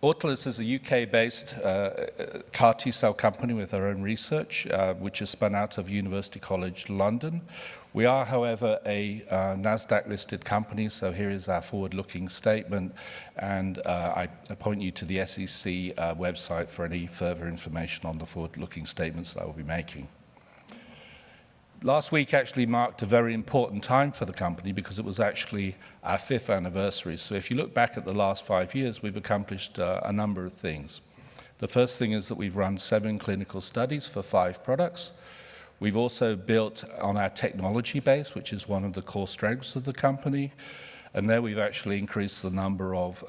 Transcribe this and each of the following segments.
Autolus is a UK-based CAR T-cell company with our own research, which is spun out of University College London. We are, however, a NASDAQ-listed company, so here is our forward-looking statement, and I point you to the SEC website for any further information on the forward-looking statements that I will be making. Last week actually marked a very important time for the company because it was actually our 5th anniversary. So if you look back at the last 5 years, we've accomplished a number of things. The first thing is that we've run 7 clinical studies for 5 products. We've also built on our technology base, which is one of the core strengths of the company. And there we've actually increased the number of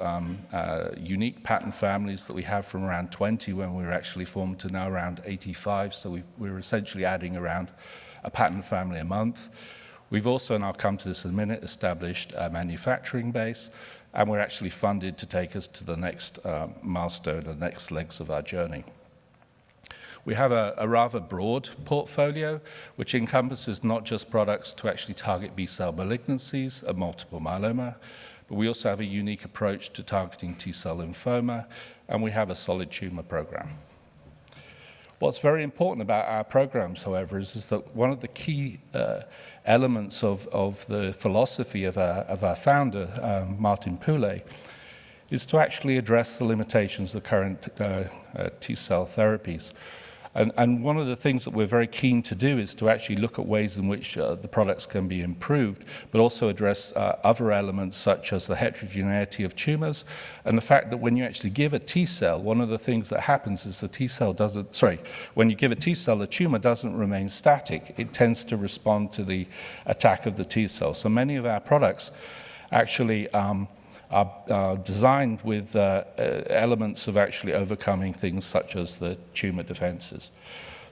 unique patent families that we have from around 20 when we were actually formed to now around 85. So we're essentially adding around a patent family a month. We've also, and I'll come to this in a minute, established a manufacturing base, and we're actually funded to take us to the next milestone, the next legs of our journey. We have a rather broad portfolio, which encompasses not just products to actually target B-cell malignancies and multiple myeloma, but we also have a unique approach to targeting T-cell lymphoma, and we have a solid tumor program. What's very important about our programs, however, is that one of the key elements of the philosophy of our founder, Martin Poulet, is to actually address the limitations of current T-cell therapies. And one of the things that we're very keen to do is to actually look at ways in which the products can be improved, but also address other elements such as the heterogeneity of tumors and the fact that when you actually give a T-cell, one of the things that happens is the T-cell doesn't, when you give a T-cell, the tumor doesn't remain static. It tends to respond to the attack of the T-cell. So many of our products actually are designed with elements of actually overcoming things such as the tumor defenses.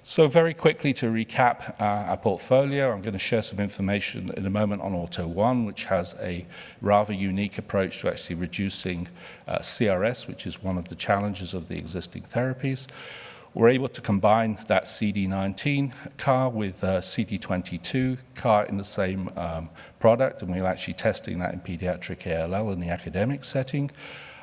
So very quickly to recap our portfolio, I'm going to share some information in a moment on AUTL1, which has a rather unique approach to actually reducing CRS, which is one of the challenges of the existing therapies. We're able to combine that CD19 CAR with CD22 CAR in the same product, and we're actually testing that in pediatric ALL in the academic setting.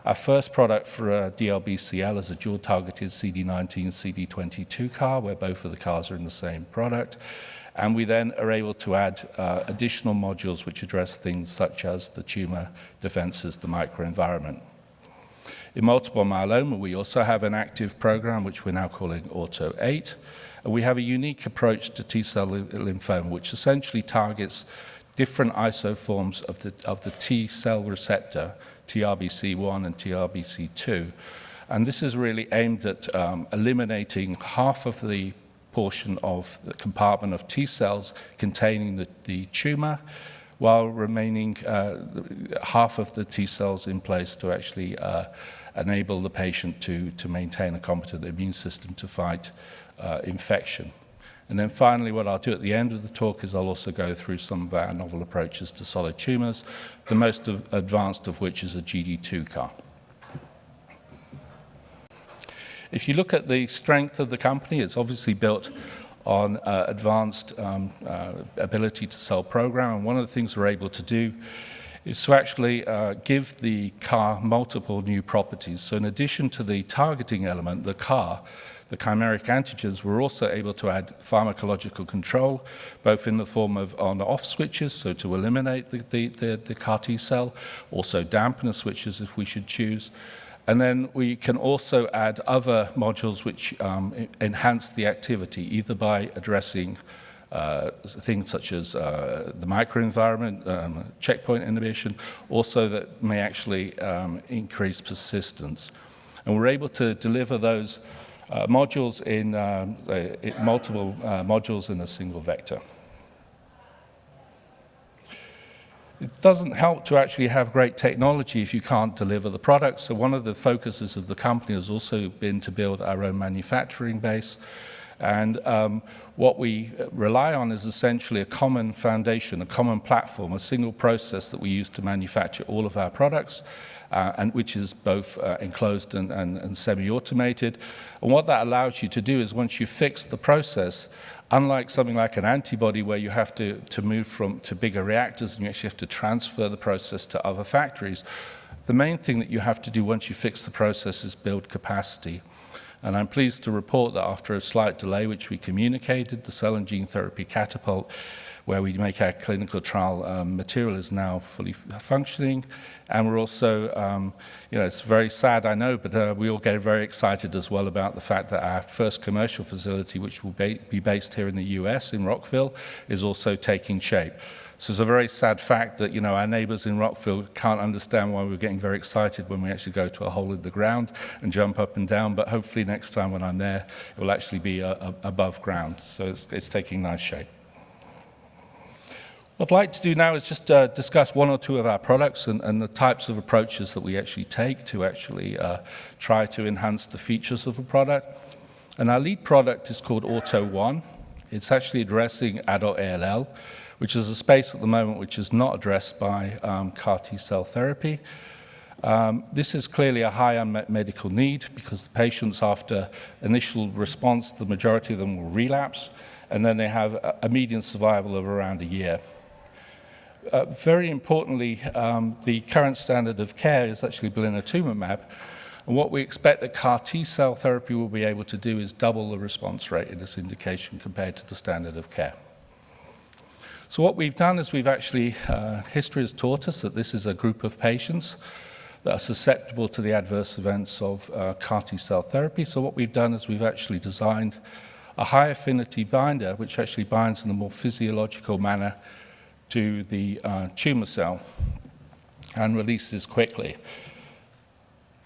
Our first product for DLBCL is a dual-targeted CD19, CD22 CAR, where both of the CARs are in the same product. And we then are able to add additional modules which address things such as the tumor defenses, the microenvironment. In multiple myeloma, we also have an active program, which we're now calling AUTO8. And we have a unique approach to T-cell lymphoma, which essentially targets different isoforms of the T-cell receptor, TRBC1 and TRBC2. And this is really aimed at eliminating half of the portion of the compartment of T-cells containing the tumor, while remaining half of the T-cells in place to actually enable the patient to maintain a competent immune system to fight infection. And then finally, what I'll do at the end of the talk is I'll also go through some of our novel approaches to solid tumors, the most advanced of which is a GD2 CAR. If you look at the strength of the company, it's obviously built on advanced ability to cell program. And one of the things we're able to do is to actually give the CAR multiple new properties. So in addition to the targeting element, the CAR, the chimeric antigens, we're also able to add pharmacological control, both in the form of on-off switches, so to eliminate the CAR T cell, also dampener switches if we should choose. And then we can also add other modules which enhance the activity, either by addressing things such as the microenvironment, checkpoint inhibition, also that may actually increase persistence. And we're able to deliver those modules in multiple modules in a single vector. It doesn't help to actually have great technology if you can't deliver the products. So one of the focuses of the company has also been to build our own manufacturing base. And what we rely on is essentially a common foundation, a common platform, a single process that we use to manufacture all of our products, and which is both enclosed and semi-automated. And what that allows you to do is once you fix the process, unlike something like an antibody where you have to move to bigger reactors and you actually have to transfer the process to other factories, the main thing that you have to do once you fix the process is build capacity. And I'm pleased to report that after a slight delay, which we communicated, the cell and gene therapy catapult, where we make our clinical trial material, is now fully functioning. And we're also, it's very sad, I know, but we all get very excited as well about the fact that our first commercial facility, which will be based here in the US, in Rockville, is also taking shape. So it's a very sad fact that, our neighbors in Rockville can't understand why we're getting very excited when we actually go to a hole in the ground and jump up and down, but hopefully next time when I'm there, it will actually be above ground. So it's taking nice shape. What I'd like to do now is just discuss one or two of our products and the types of approaches that we actually take to actually try to enhance the features of a product. And our lead product is called Auto1. It's actually addressing adult ALL, which is a space at the moment which is not addressed by CAR T-cell therapy. This is clearly a high unmet medical need because the patients, after initial response, the majority of them will relapse, and then they have a median survival of around a year. Very importantly, the current standard of care is actually blinatumomab, and what we expect that CAR T-cell therapy will be able to do is double the response rate in this indication compared to the standard of care. So what we've done is we've actually, history has taught us that this is a group of patients that are susceptible to the adverse events of CAR T-cell therapy. So what we've done is we've actually designed a high affinity binder, which actually binds in a more physiological manner to the tumor cell and releases quickly.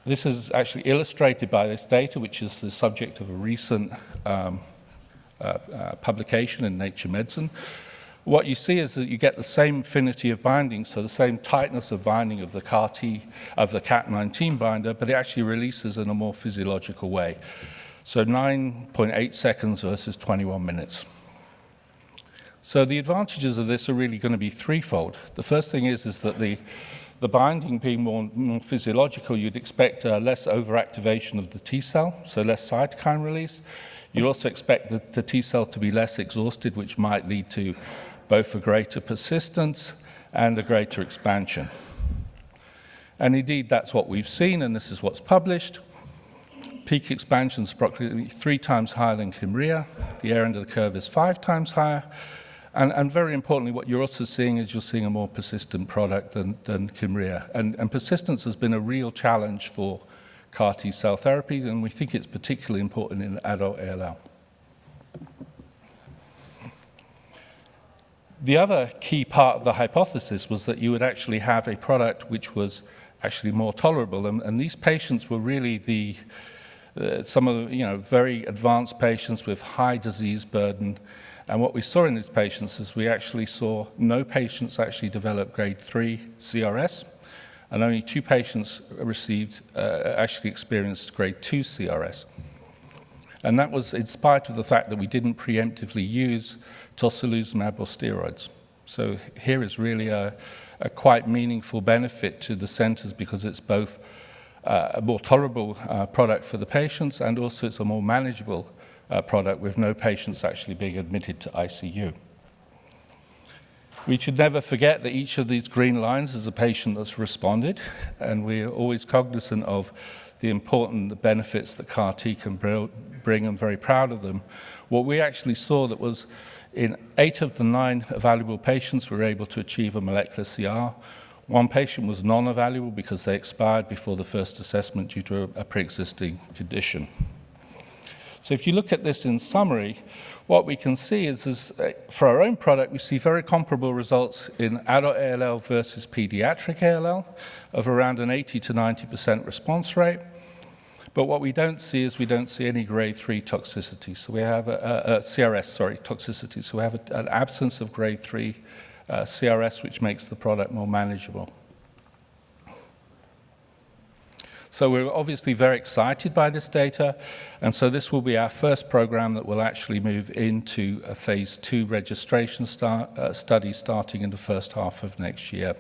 This is actually illustrated by this data, which is the subject of a recent publication in Nature Medicine. What you see is that you get the same affinity of binding, so the same tightness of binding of the CAR-T, of the Cat19 binder, but it actually releases in a more physiological way. So 9.8 seconds versus 21 minutes. So the advantages of this are really going to be threefold. The first thing is that the binding being more physiological, you'd expect less overactivation of the T cell, so less cytokine release. You'd also expect the T cell to be less exhausted, which might lead to both a greater persistence and a greater expansion. And indeed, that's what we've seen, and this is what's published. Peak expansion is approximately 3 times higher than Kymriah. The area under the curve is 5 times higher. And very importantly, what you're also seeing is you're seeing a more persistent product than Kymriah. And persistence has been a real challenge for CAR T-cell therapies, and we think it's particularly important in adult ALL. The other key part of the hypothesis was that you would actually have a product which was actually more tolerable, and these patients were really some of the very advanced patients with high disease burden. And what we saw in these patients is we actually saw no patients actually develop grade 3 CRS, and only 2 patients actually experienced grade 2 CRS. And that was in spite of the fact that we didn't preemptively use tocilizumab or steroids. So here is really a quite meaningful benefit to the centers because it's both a more tolerable product for the patients, and also it's a more manageable product with no patients actually being admitted to ICU. We should never forget that each of these green lines is a patient that's responded, and we're always cognizant of the important benefits that CAR T can bring, and very proud of them. What we actually saw that was in 8 of the 9 evaluable patients, we were able to achieve a molecular CR. 1 patient was non-evaluable because they expired before the first assessment due to a pre-existing condition. So if you look at this in summary, what we can see is for our own product, we see very comparable results in adult ALL versus pediatric ALL of around an 80 to 90% response rate. But what we don't see is we don't see any grade 3 toxicity. So we have toxicity. So we have an absence of grade 3 CRS, which makes the product more manageable. So we're obviously very excited by this data, and so this will be our first program that will actually move into a phase 2 registration study starting in the first half of next year,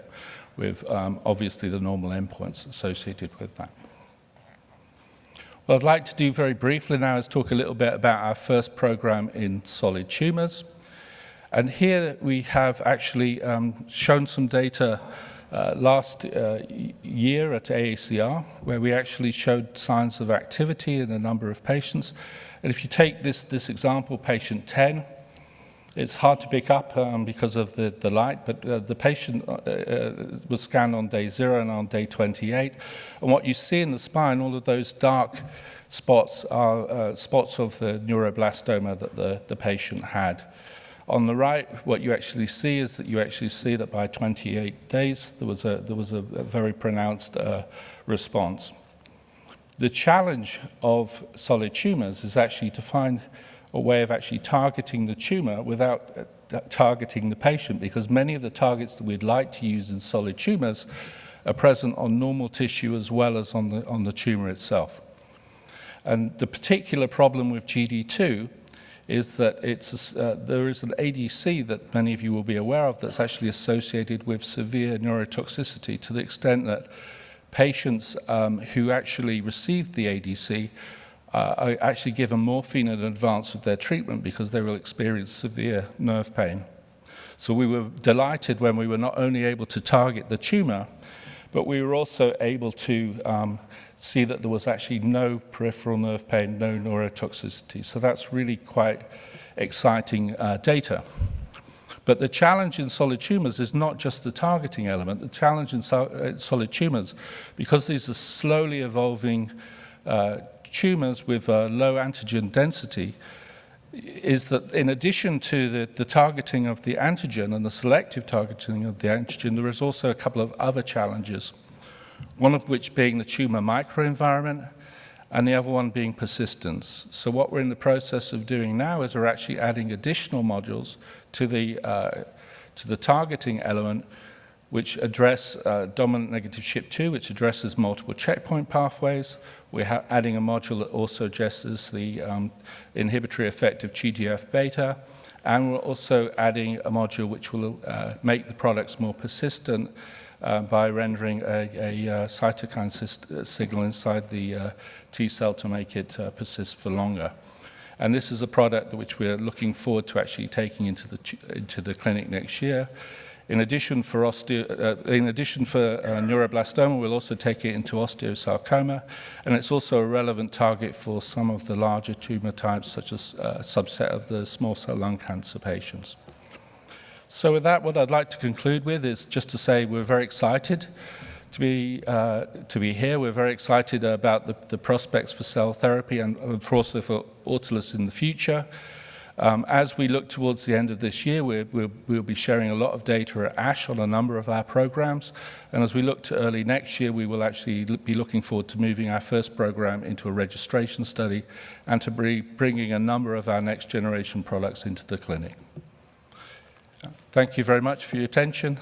with obviously the normal endpoints associated with that. What I'd like to do very briefly now is talk a little bit about our first program in solid tumors. And here we have actually shown some data last year at AACR, where we actually showed signs of activity in a number of patients. And if you take this example, patient 10, it's hard to pick up because of the light, but the patient was scanned on day 0 and on day 28. And what you see in the spine, all of those dark spots are spots of the neuroblastoma that the patient had. On the right, what you actually see is that by 28 days, there was a very pronounced response. The challenge of solid tumors is actually to find a way of actually targeting the tumor without targeting the patient, because many of the targets that we'd like to use in solid tumors are present on normal tissue as well as on the tumor itself. And the particular problem with GD2 is that there is an ADC that many of you will be aware of that's actually associated with severe neurotoxicity, to the extent that patients who actually received the ADC are actually given morphine in advance of their treatment because they will experience severe nerve pain. So we were delighted when we were not only able to target the tumor, but we were also able to see that there was actually no peripheral nerve pain, no neurotoxicity. So that's really quite exciting data. But the challenge in solid tumors is not just the targeting element. The challenge in solid tumors, because these are slowly evolving tumors with low antigen density, is that in addition to the targeting of the antigen and the selective targeting of the antigen, there is also a couple of other challenges, one of which being the tumor microenvironment and the other one being persistence. So what we're in the process of doing now is we're actually adding additional modules to the targeting element, which address dominant negative SHP2, which addresses multiple checkpoint pathways. We're adding a module that also addresses the inhibitory effect of TGF-beta, and we're also adding a module which will make the products more persistent by rendering a cytokine signal inside the T cell to make it persist for longer. And this is a product which we're looking forward to actually taking into the clinic next year. In addition for neuroblastoma, we'll also take it into osteosarcoma, and it's also a relevant target for some of the larger tumor types, such as a subset of the small cell lung cancer patients. So with that, what I'd like to conclude with is just to say we're very excited to be here. We're very excited about the prospects for cell therapy and also for Autolus in the future. As we look towards the end of this year, we'll be sharing a lot of data at ASH on a number of our programs. And as we look to early next year, we will actually be looking forward to moving our first program into a registration study and to be bringing a number of our next generation products into the clinic. Thank you very much for your attention.